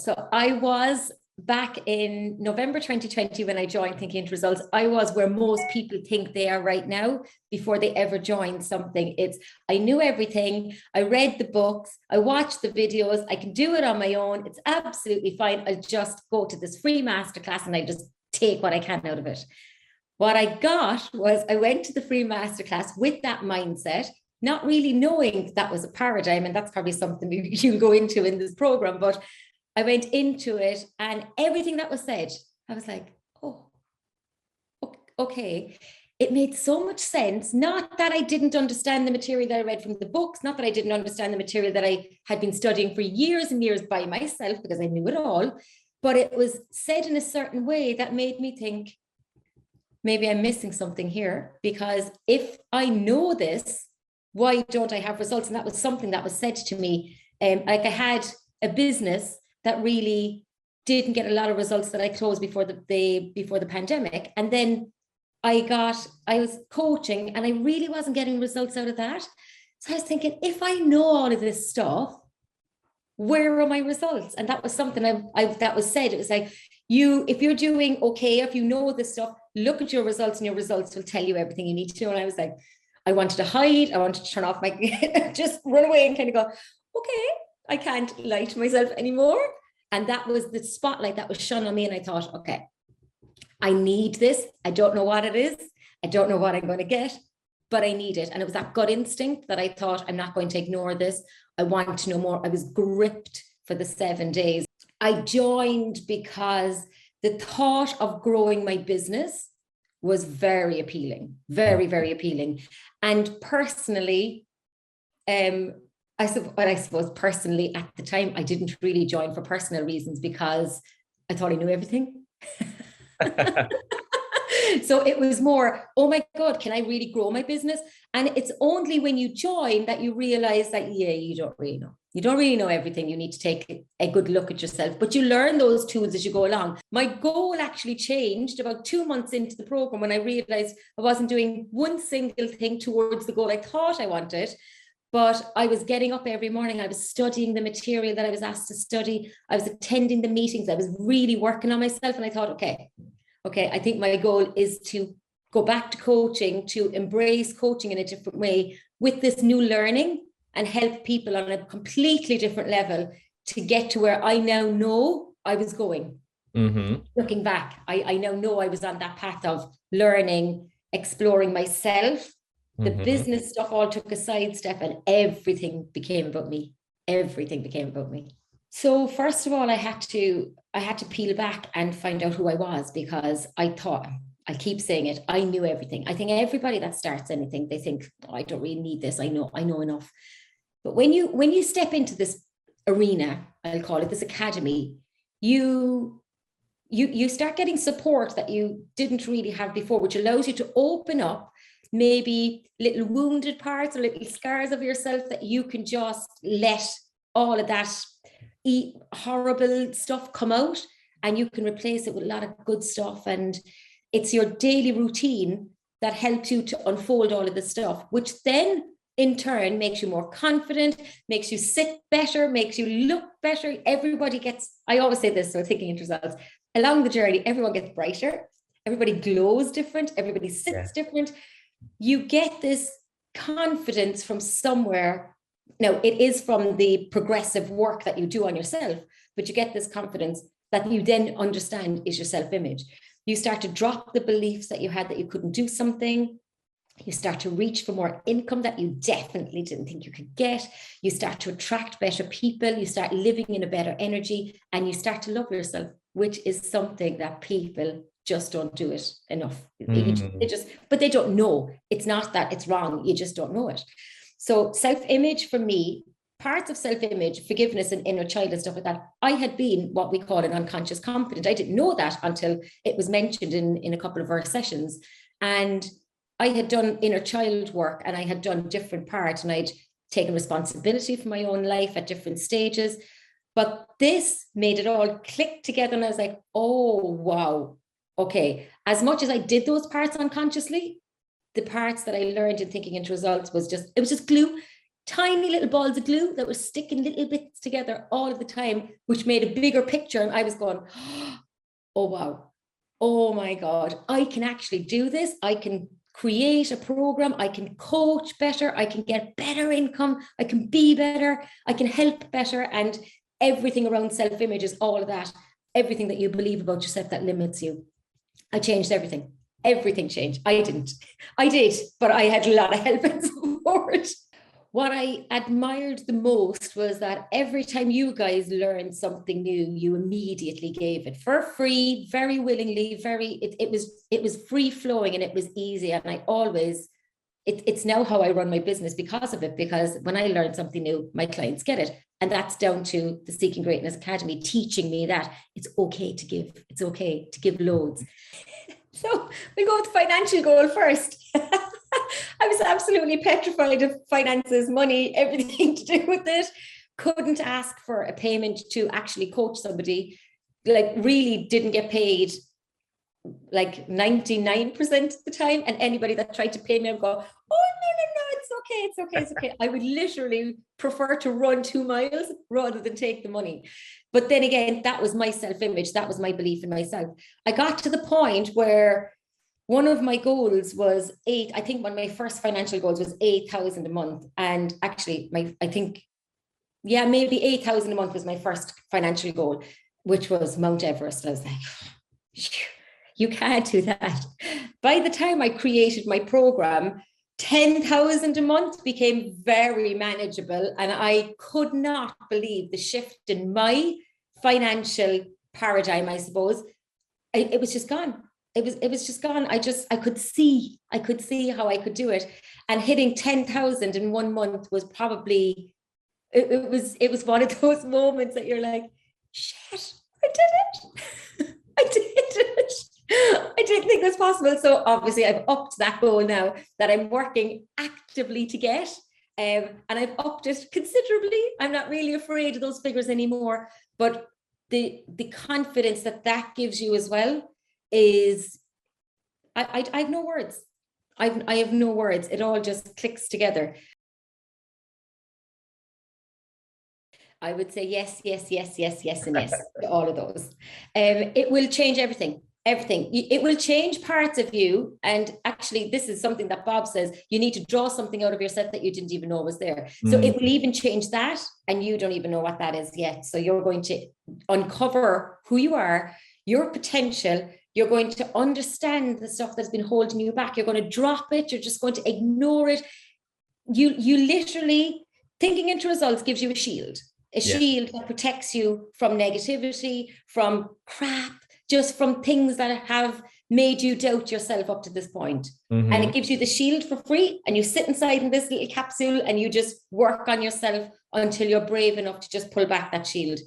So I was back in November 2020 when I joined Thinking into Results. I was where most people think they are right now before they ever join something. I knew everything. I read the books. I watched the videos. I can do it on my own. It's absolutely fine. I'll just go to this free masterclass and I just take what I can out of it. What I got was I went to the free masterclass with that mindset, not really knowing that was a paradigm. And that's probably something you'll go into in this program. But I went into it and everything that was said, I was like, oh, okay. It made so much sense. Not that I didn't understand the material that I read from the books, not that I didn't understand the material that I had been studying for years and years by myself because I knew it all, but it was said in a certain way that made me think, maybe I'm missing something here, because if I know this, why don't I have results? And that was something that was said to me. Like I had a business that really didn't get a lot of results that I closed before the pandemic. And then I was coaching and I really wasn't getting results out of that. So I was thinking, if I know all of this stuff, where are my results? And that was something that was said. It was like, if you're doing okay, if you know this stuff, look at your results and your results will tell you everything you need to know. And I was like, I wanted to hide. I wanted to turn off just run away and kind of go, okay, I can't lie to myself anymore. And that was the spotlight that was shone on me. And I thought, okay, I need this. I don't know what it is. I don't know what I'm going to get, but I need it. And it was that gut instinct that I thought, I'm not going to ignore this. I want to know more. I was gripped for the 7 days. I joined because the thought of growing my business was very appealing, very, very appealing. And personally, I suppose personally at the time, I didn't really join for personal reasons because I thought I knew everything. So it was more, oh my God, can I really grow my business? And it's only when you join that you realize that, yeah, you don't really know. You don't really know everything. You need to take a good look at yourself, but you learn those tools as you go along. My goal actually changed about 2 months into the program when I realized I wasn't doing one single thing towards the goal I thought I wanted. But I was getting up every morning. I was studying the material that I was asked to study. I was attending the meetings. I was really working on myself. And I thought, okay, I think my goal is to go back to coaching, to embrace coaching in a different way with this new learning and help people on a completely different level to get to where I now know I was going. Mm-hmm. Looking back, I now know I was on that path of learning, exploring myself. The business stuff all took a sidestep and everything became about me. Everything became about me. So first of all, I had to peel back and find out who I was, because I thought, I keep saying it, I knew everything. I think everybody that starts anything, they think, oh, I don't really need this. I know enough. But when you step into this arena, I'll call it this academy, you start getting support that you didn't really have before, which allows you to open up maybe little wounded parts or little scars of yourself that you can just let all of that horrible stuff come out, and you can replace it with a lot of good stuff. And it's your daily routine that helps you to unfold all of this stuff, which then in turn makes you more confident, makes you sit better, makes you look better. Everybody gets, I always say this, so Thinking into Results, along the journey, everyone gets brighter, everybody glows different, everybody sits different. You get this confidence from somewhere. Now, it is from the progressive work that you do on yourself, but you get this confidence that you then understand is your self-image. You start to drop the beliefs that you had that you couldn't do something. You start to reach for more income that you definitely didn't think you could get. You start to attract better people. You start living in a better energy, and you start to love yourself, which is something that people just don't do it enough. But they don't know. It's not that it's wrong. You just don't know it. So self-image for me, parts of self-image, forgiveness and inner child and stuff like that, I had been what we call an unconscious confident. I didn't know that until it was mentioned in a couple of our sessions. And I had done inner child work, and I had done different parts, and I'd taken responsibility for my own life at different stages. But this made it all click together. And I was like, oh, wow. Okay. As much as I did those parts unconsciously, the parts that I learned in Thinking into Results was just glue. tiny little balls of glue that were sticking little bits together all of the time, which made a bigger picture. And I was going, oh, wow. Oh my God, I can actually do this. I can create a program. I can coach better. I can get better income. I can be better. I can help better. And everything around self-image is all of that. Everything that you believe about yourself that limits you. I changed everything. Everything changed. I didn't. I did, but I had a lot of help and support. What I admired the most was that every time you guys learned something new, you immediately gave it for free, very willingly, it was free flowing and it was easy. And I always, it's now how I run my business because of it, because when I learn something new, my clients get it. And that's down to the Seeking Greatness Academy teaching me that it's okay to give. It's okay to give loads. So we go with the financial goal first. I was absolutely petrified of finances, money, everything to do with it. Couldn't ask for a payment to actually coach somebody. Like really didn't get paid like 99% of the time. And anybody that tried to pay me, I'd go, oh, no, it's okay. I would literally prefer to run 2 miles rather than take the money. But then again, that was my self-image. That was my belief in myself. I got to the point where one of my goals was one of my first financial goals was 8,000 a month. And actually maybe 8,000 a month was my first financial goal, which was Mount Everest. I was like, you can't do that. By the time I created my program, 10,000 a month became very manageable. And I could not believe the shift in my financial paradigm, I suppose. It was just gone. It was just gone. I could see how I could do it. And hitting 10,000 in 1 month was probably, it was one of those moments that you're like, shit, I did it. I did it. I didn't think it was possible. So obviously I've upped that goal now that I'm working actively to get. And I've upped it considerably. I'm not really afraid of those figures anymore. But the confidence that gives you as well is, I have no words. I have no words. It all just clicks together. I would say yes, and yes to all of those. It will change everything. It will change parts of you. And actually, this is something that Bob says, you need to draw something out of yourself that you didn't even know was there. So it will even change that. And you don't even know what that is yet. So you're going to uncover who you are, your potential. You're going to understand the stuff that's been holding you back. You're going to drop it. You're just going to ignore it. You literally, thinking into results gives you a shield that protects you from negativity, from crap, just from things that have made you doubt yourself up to this point. And it gives you the shield for free. And you sit inside in this little capsule and you just work on yourself until you're brave enough to just pull back that shield.